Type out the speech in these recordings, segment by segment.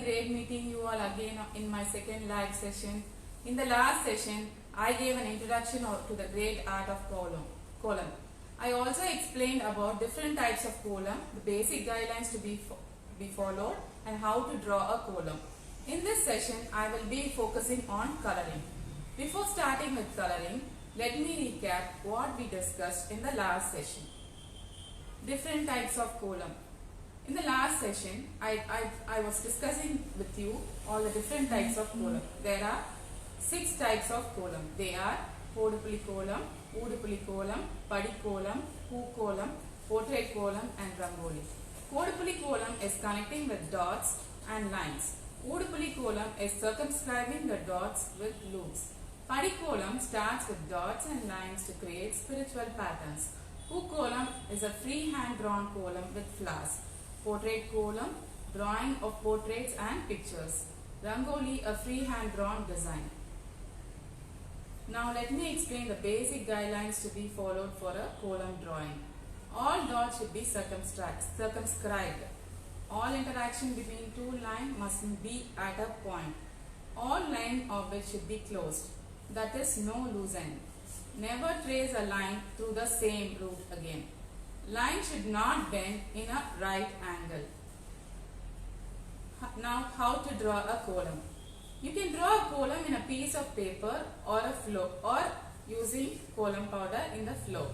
great meeting you all again in my second live session. In the last session, I gave an introduction to the great art of column. I also explained about different types of column, the basic guidelines to be followed, and how to draw a column. In this session, I will be focusing on coloring. Before starting with coloring, let me recap what we discussed in the last session. Different types of column. In the last session, I was discussing with you all the different types of column. There are 6 types of column. They are Kodupuli column, Udupuli column, Padi column, Poo column, Portrait column and Rangoli. Kodupuli column is connecting with dots and lines. Udupuli column is circumscribing the dots with loops. Padi column starts with dots and lines to create spiritual patterns. Poo column is a free-hand drawn column with flowers. Portrait column, drawing of portraits and pictures. Rangoli, a free-hand drawn design. Now let me explain the basic guidelines to be followed for a column drawing. All dots should be circumscribed. All interaction between two lines must be at a point. All line of which should be closed. That is, no loose end. Never trace a line through the same route again. Line should not bend in a right angle. Now, how to draw a column? You can draw a column in a piece of paper or a floor, or using column powder in the floor.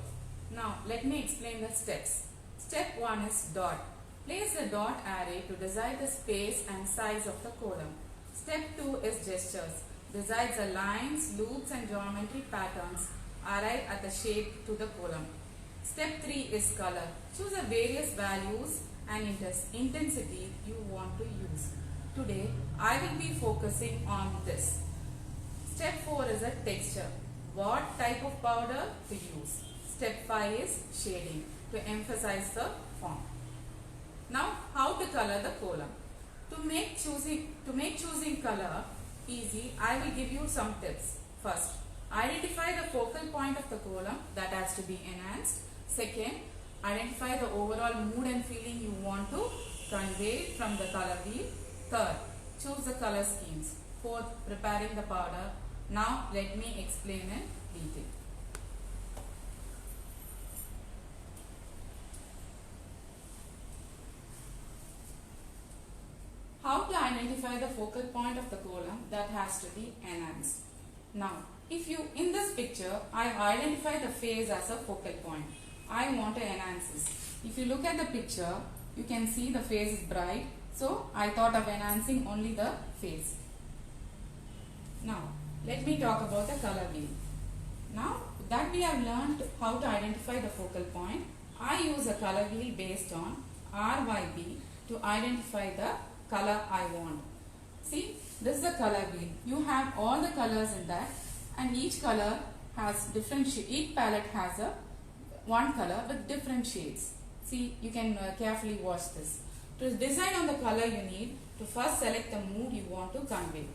Now, let me explain the steps. Step 1 is dot. Place the dot array to decide the space and size of the column. Step 2 is gestures. Decide the lines, loops and geometry patterns. Arrive at the shape to the column. Step 3 is color. Choose the various values and intensity you want to use. Today, I will be focusing on this. Step 4 is a texture. What type of powder to use. Step 5 is shading to emphasize the form. Now, how to color the column? To make choosing color easy, I will give you some tips. First, identify the focal point of the column that has to be enhanced. Second, identify the overall mood and feeling you want to convey from the color wheel. Third, choose the color schemes. Fourth, preparing the powder. Now, let me explain in detail. How to identify the focal point of the column that has to be enhanced. Now, in this picture, I have identified the face as a focal point. I want to enhance this. If you look at the picture, you can see the face is bright. So, I thought of enhancing only the face. Now, let me talk about the color wheel. Now, that we have learned how to identify the focal point, I use a color wheel based on RYB to identify the color I want. See, this is the color wheel. You have all the colors in that, and each color has different shades. Each palette has one color with different shades. See, you can carefully watch this. To decide on the color you need to first select the mood you want to convey.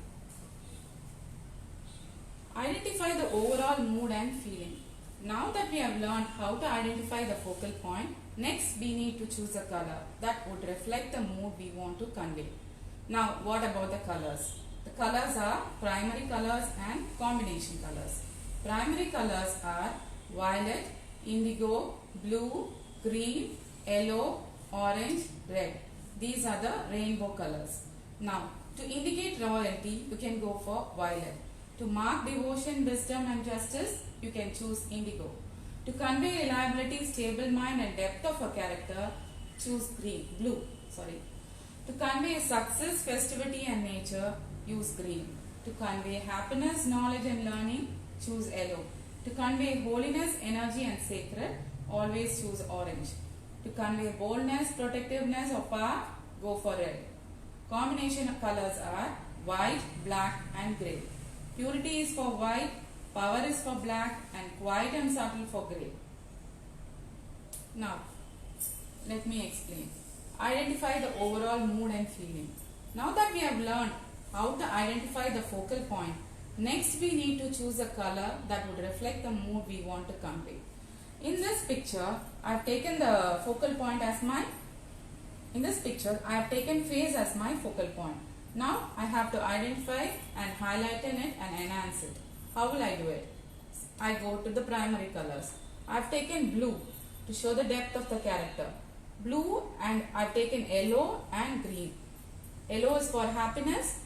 Identify the overall mood and feeling. Now that we have learned how to identify the focal point, next we need to choose a color that would reflect the mood we want to convey. Now, what about the colors? The colors are primary colors and combination colors. Primary colors are violet, indigo, blue, green, yellow, orange, red. These are the rainbow colors. Now, to indicate royalty, you can go for violet. To mark devotion, wisdom and justice, you can choose indigo. To convey reliability, stable mind and depth of a character, choose blue. To convey success, festivity and nature, use green. To convey happiness, knowledge and learning, choose yellow. To convey holiness, energy and sacred, always choose orange. To convey boldness, protectiveness or power, go for red. Combination of colors are white, black and grey. Purity is for white, power is for black and quiet and subtle for grey. Now, let me explain. Identify the overall mood and feeling. Now that we have learned how to identify the focal point, next we need to choose a color that would reflect the mood we want to convey. In this picture, I have taken the focal point as my, in this picture, I have taken face as my focal point. Now I have to identify and highlight in it and enhance it. How will I do it? I go to the primary colors. I have taken blue to show the depth of the character. Blue, and I have taken yellow and green. Yellow is for happiness,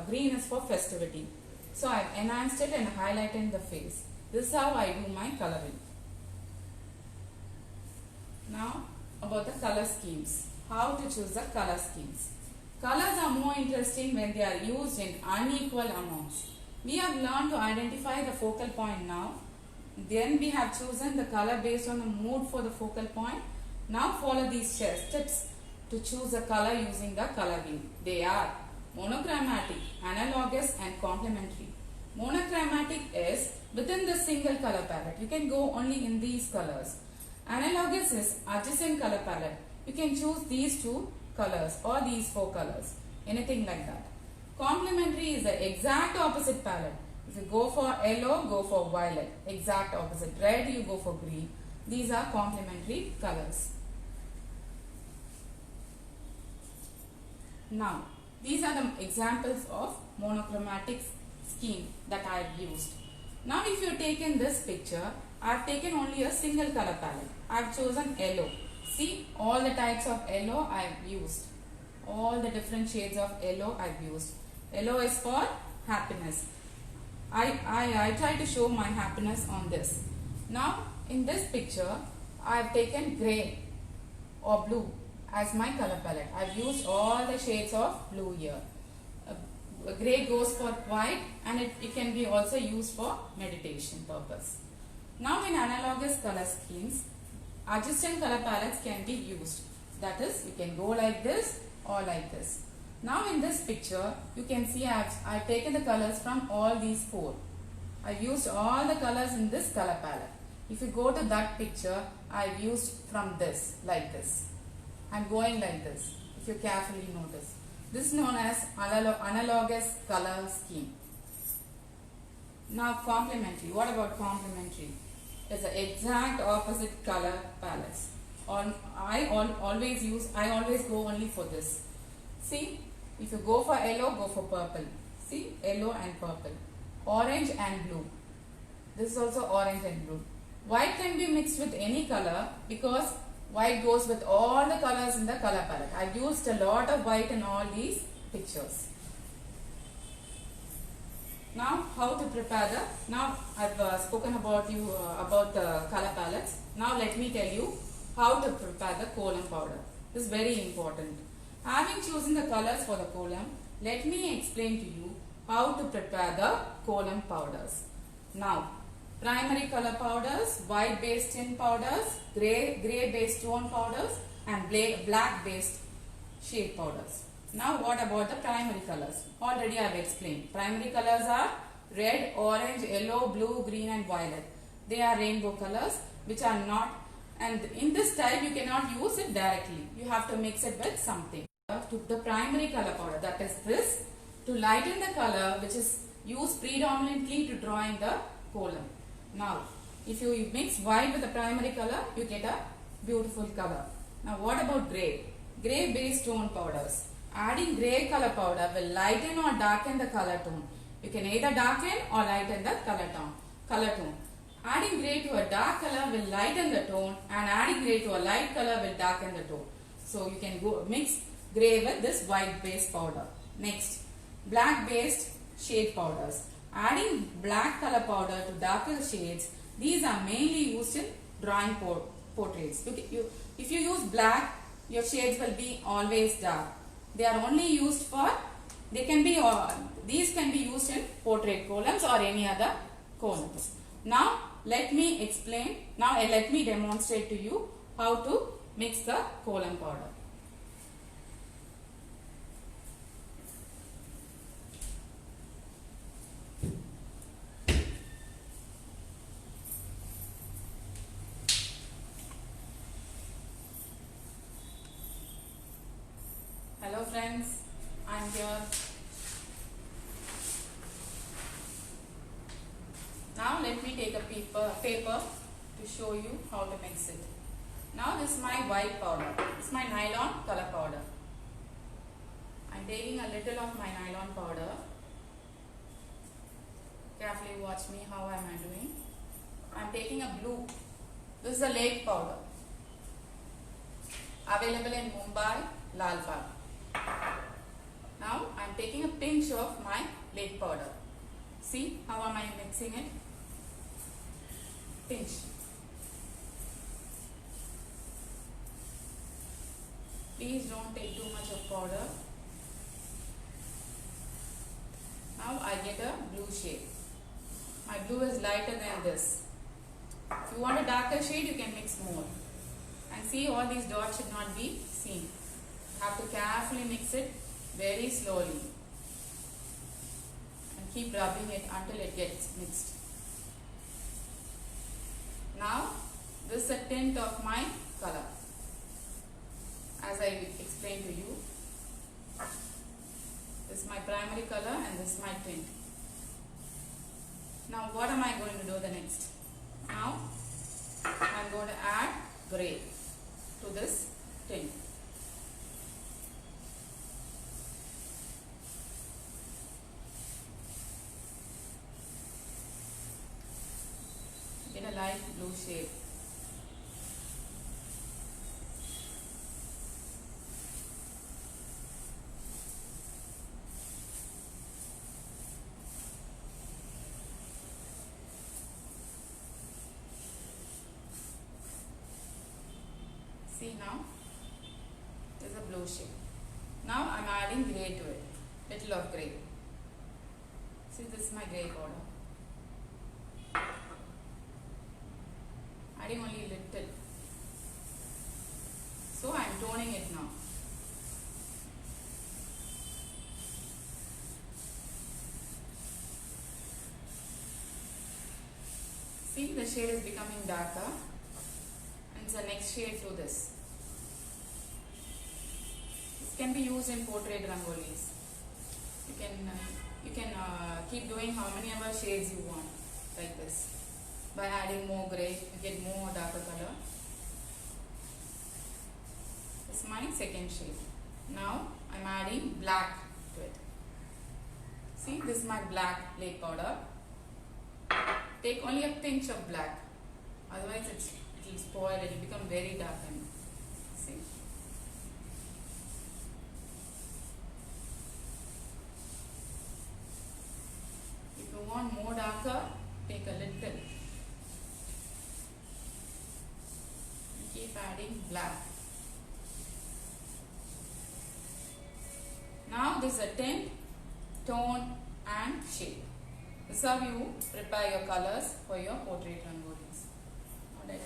green is for festivity. So I have enhanced it and highlighted the face. This is how I do my coloring. Now about the color schemes. How to choose the color schemes. Colors are more interesting when they are used in unequal amounts. We have learned to identify the focal point now. Then we have chosen the color based on the mood for the focal point. Now follow these steps to choose a color using the color wheel. They are monochromatic, analogous and complementary. Monochromatic is within the single color palette. You can go only in these colors. Analogous is adjacent color palette. You can choose these two colors or these four colors. Anything like that. Complementary is the exact opposite palette. If you go for yellow, go for violet. Exact opposite. Red, you go for green. These are complementary colors. Now, these are the examples of monochromatic scheme that I have used. Now, if you take in this picture, I have taken only a single color palette. I have chosen yellow. See, all the types of yellow I have used. All the different shades of yellow I have used. Yellow is for happiness. I try to show my happiness on this. Now, in this picture, I have taken grey or blue as my color palette. I have used all the shades of blue here. Grey goes for white, and it can be also used for meditation purpose. Now in analogous color schemes, adjacent color palettes can be used. That is, you can go like this or like this. Now in this picture, you can see I have taken the colors from all these four. I have used all the colors in this color palette. If you go to that picture, I have used from this, like this. I am going like this, if you carefully notice. This is known as analogous color scheme. Now complementary. What about complementary? It's the exact opposite color palettes. I always go only for this. See, if you go for yellow, go for purple. See, yellow and purple. Orange and blue. This is also orange and blue. White can be mixed with any color because white goes with all the colors in the color palette. I've used a lot of white in all these pictures. Now, how to prepare now I've spoken about about the color palettes. Now let me tell you how to prepare the kolam powder. This is very important. Having chosen the colors for the kolam, let me explain to you how to prepare the kolam powders. Now, primary color powders, white based tint powders, grey based tone powders, and black based shade powders. Now what about the primary colors? Already I have explained. Primary colors are red, orange, yellow, blue, green and violet. They are rainbow colors which are not, and in this type you cannot use it directly. You have to mix it with something. To the primary color powder, that is this, to lighten the color which is used predominantly to draw in the kolam. Now, if you mix white with the primary color, you get a beautiful color. Now what about grey? Grey based tone powders. Adding grey color powder will lighten or darken the color tone. You can either darken or lighten the color tone. Adding grey to a dark color will lighten the tone, and adding grey to a light color will darken the tone. So you can go mix grey with this white based powder. Next, black based shade powders. Adding black color powder to darker shades, these are mainly used in drawing portraits. If you use black, your shades will be always dark. They are only used for, these can be used in portrait columns or any other columns. Now let me explain, let me demonstrate to you how to mix the kolam powder. Hello friends, I am here. Now let me take a paper to show you how to mix it. Now this is my white powder. This is my nylon color powder. I I'm taking a little of my nylon powder. Carefully watch me, how am I doing. I'm taking a blue. This is a lake powder. Available in Mumbai, Lal Bagh. Now I'm taking a pinch of my lake powder. See how am I mixing it? Pinch. Please don't take too much of powder. Now I get a blue shade. My blue is lighter than this. If you want a darker shade, you can mix more. And see, all these dots should not be seen. You have to carefully mix it very slowly. And keep rubbing it until it gets mixed. Now, this is a tint of my color. As I explained to you, this is my primary color and this is my tint. Now what am I going to do the next? Now I am going to add grey to this tint. Get a light blue shade. See, now there is a blue shade. Now I am adding grey to it, little of grey. See, this is my grey powder. Adding only little. So I am toning it now. See, the shade is becoming darker. And the next shade to this. This can be used in portrait rangolis. You can keep doing how many ever shades you want, like this. By adding more grey, you get more darker color. This is my second shade. Now I am adding black to it. See, this is my black lake powder. Take only a pinch of black, otherwise it will spoil, it will become very darkened. See. If you want more darker, take a little. Keep adding black. Now this is a tint, tone and shade. This is how you prepare your colors for your portrait rangolis. Now let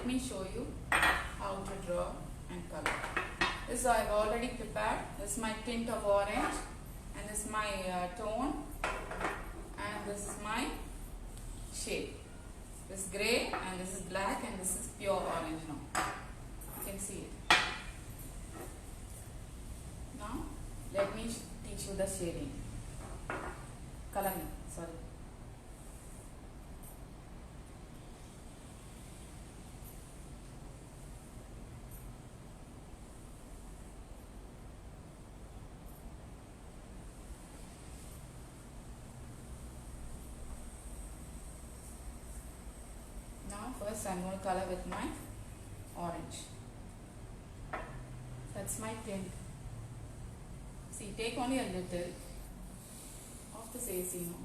me show you how to draw and color. This I have already prepared. This is my tint of orange, and this is my tone, and this is my shade. This is grey, and this is black, and this is pure orange now. You can see it. Now let me teach you the shading. Coloring, sorry. First I am going to color with my orange. That's my tint. See, take only a little of this AC now.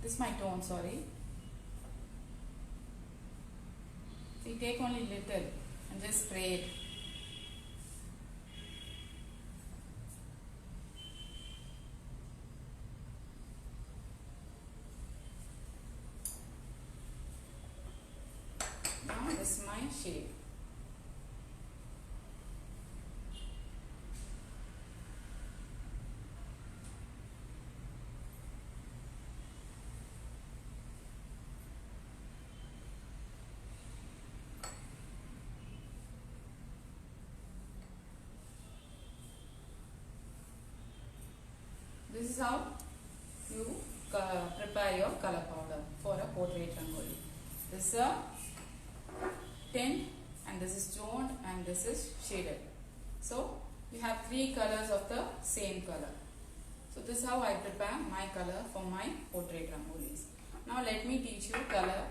This is my tone, sorry. See, take only little and just spray it. Now this is my shade. This is how you prepare your color powder for a portrait rangoli. This is a tint and this is toned and this is shaded. So you have three colors of the same color. So this is how I prepare my color for my portrait rangolis. Now let me teach you color.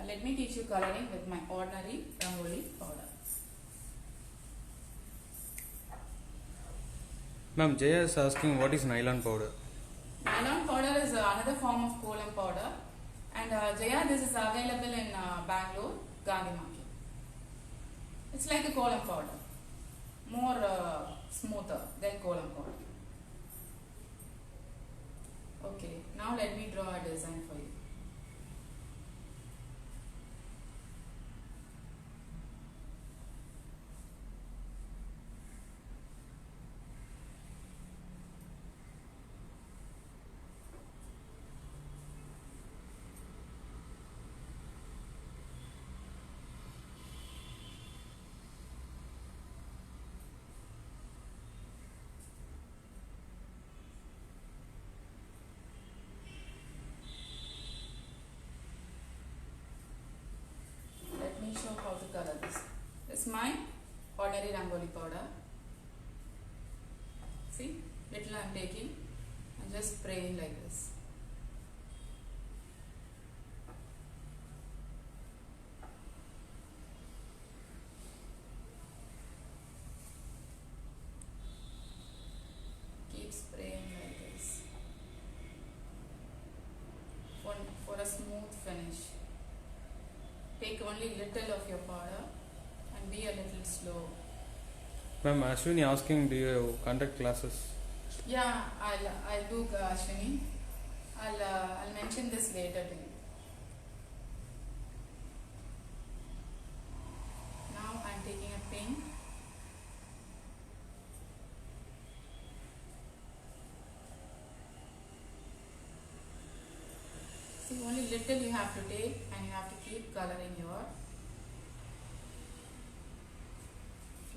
Let me teach you coloring with my ordinary rangoli powder. Ma'am, Jaya is asking what is nylon powder? Nylon powder is another form of kolam powder, and Jaya, this is available in Bangalore, Gandhi Market. It's like a kolam powder, more smoother than kolam powder. Okay, now let me draw a design for you. Show how to color this. This is my ordinary rangoli powder. See, little I am taking and just spraying like this. Keep spraying like this for a smooth finish. Take only little of your powder and be a little slow. Ma'am, Ashwini asking, do you conduct classes? Yeah, I'll do Ashwini. I'll mention this later to you. Now I'm taking a pin. See, only little you have to take and you have to keep coloring your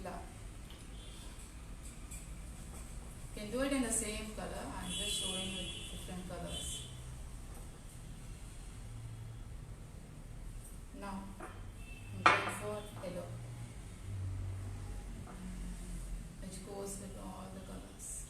flower. You can do it in the same color. I'm just showing you different colors. Now I'm going for yellow, which goes with all the colors.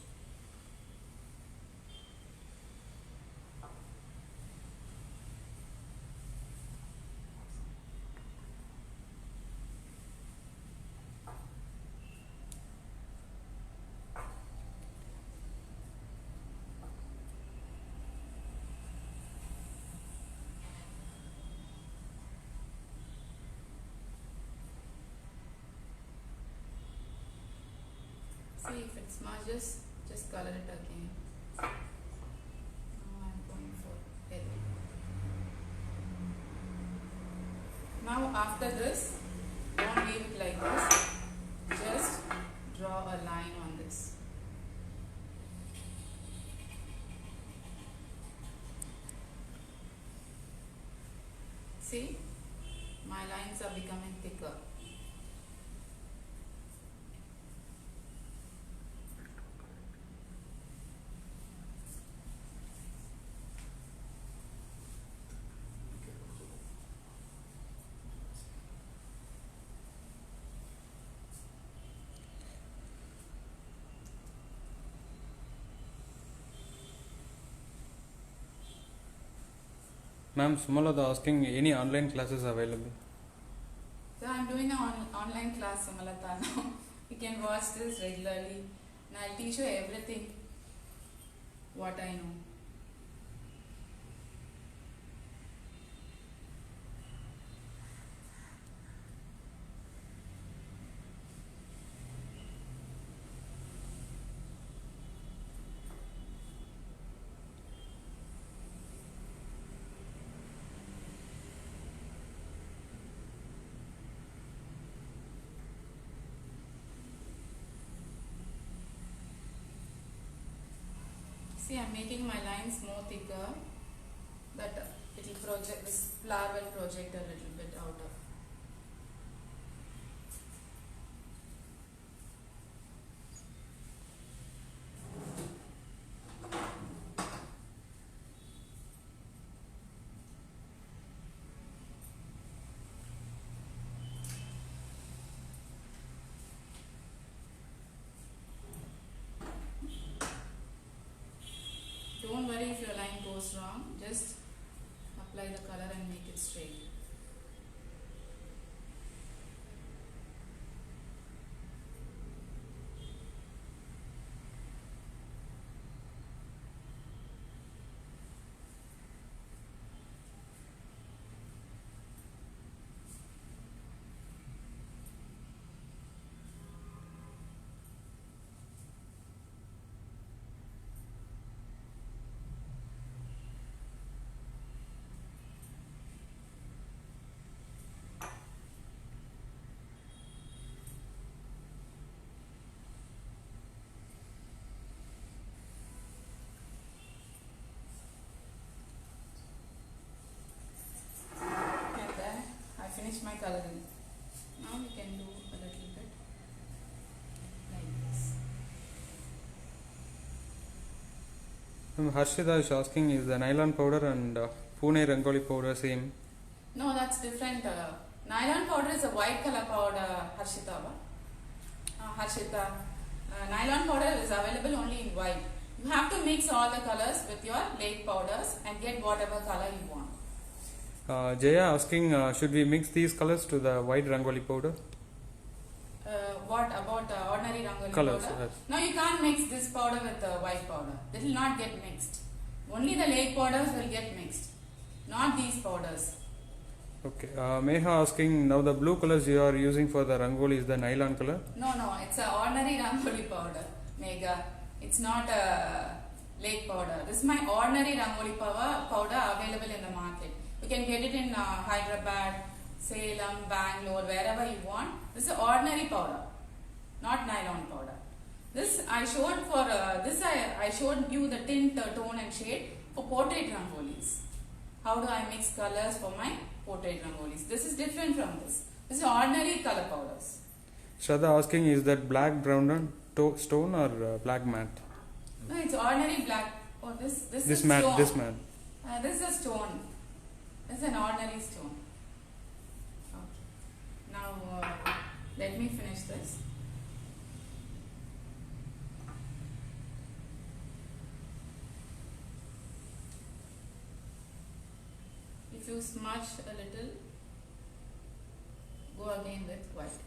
See if it smudges, just color it again. Now I'm going for yellow. Now after this, don't leave it like this. Just draw a line on this. See, my lines are becoming thicker. Ma'am, Sumalata asking, any online classes available? So I'm doing an online class, Sumalata, now. You can watch this regularly and I'll teach you everything what I know. See, I'm making my lines more thicker, that it will project, this flower will project a little bit out of. Don't worry if your line goes wrong, just apply the color and make it straight. And then I finished my coloring. Now we can do a little bit like this. Harshita is asking, is the nylon powder and Pune Rangoli powder same? No, that's different. Nylon powder is a white color powder, Harshita. Harshita. Nylon powder is available only in white. You have to mix all the colors with your lake powders and get whatever color you want. Jaya asking, should we mix these colors to the white Rangoli powder? What about ordinary rangoli Colors, powder? yes. No, you can't mix this powder with the white powder. It will not get mixed. Only the lake powders will get mixed, not these powders. Okay. Meha asking, now the blue colors you are using for the Rangoli is the nylon color? No, it's a ordinary rangoli powder, Mega. It's not a lake powder. This is my ordinary rangoli powder available in the market. You can get it in Hyderabad, Salem, Bangalore, wherever you want. This is ordinary powder, not nylon powder. This I showed for I showed you the tint, tone and shade for portrait rangolis. How do I mix colors for my portrait rangolis? This is different from this. This is ordinary color powders. Shraddha asking, is that black brown stone or black matte? No, it's ordinary black. Oh, this This is matte, stone. this matte. This is a stone. This is an ordinary stone. Okay. Now let me finish this. If you smudge a little, go again with white.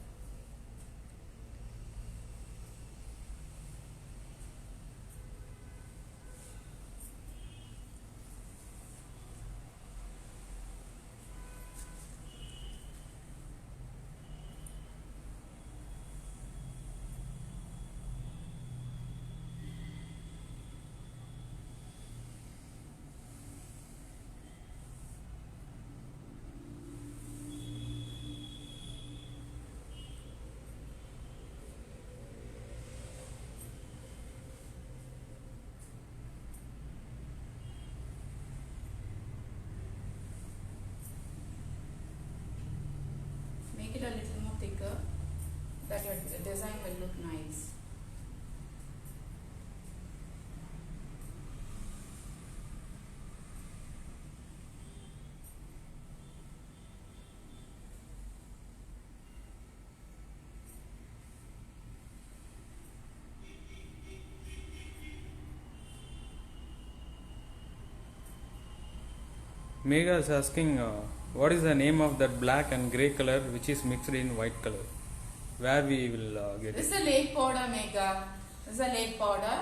Make it a little more thicker, that your design will look nice. Megha is asking, what is the name of that black and grey color which is mixed in white color? Where we will get This it? is a lake powder, Megha. This is a lake powder.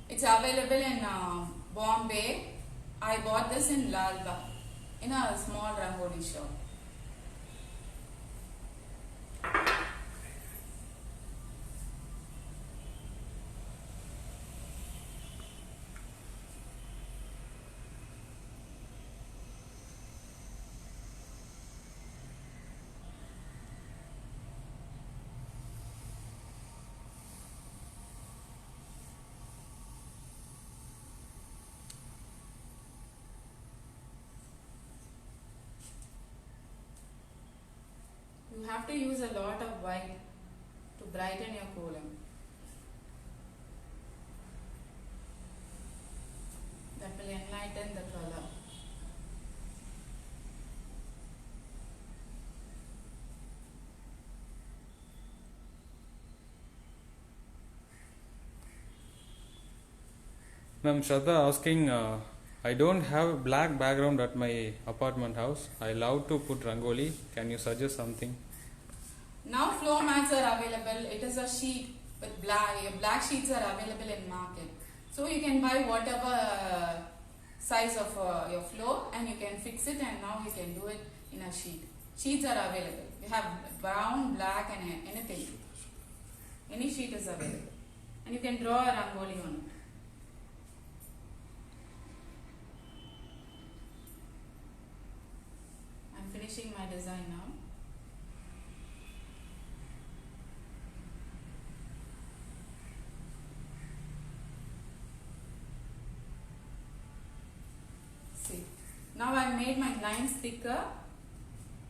It's available in Bombay. I bought this in Lalbagh in a small rangoli shop. have to use a lot of white to brighten your column. That will enlighten the color. Ma'am, Shraddha asking, I don't have a black background at my apartment house. I love to put rangoli. Can you suggest something? Now floor mats are available. It is a sheet with black sheets are available in market. So you can buy whatever size of your floor and you can fix it, and now you can do it in a sheet. Sheets are available. You have brown, black and anything. Any sheet is available. And you can draw a rangoli on it. I'm finishing my design now. See, now I made my lines thicker,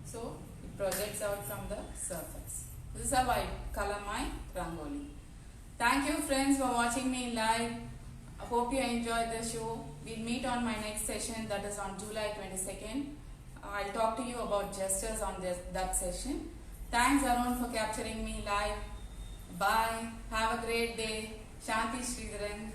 so it projects out from the surface. This is how I color my rangoli. Thank you friends for watching me live. I hope you enjoyed the show. We'll meet on my next session, that is on July 22nd. I'll talk to you about gestures on that session. Thanks Arun for capturing me live. Bye. Have a great day. Shanti Sridharan.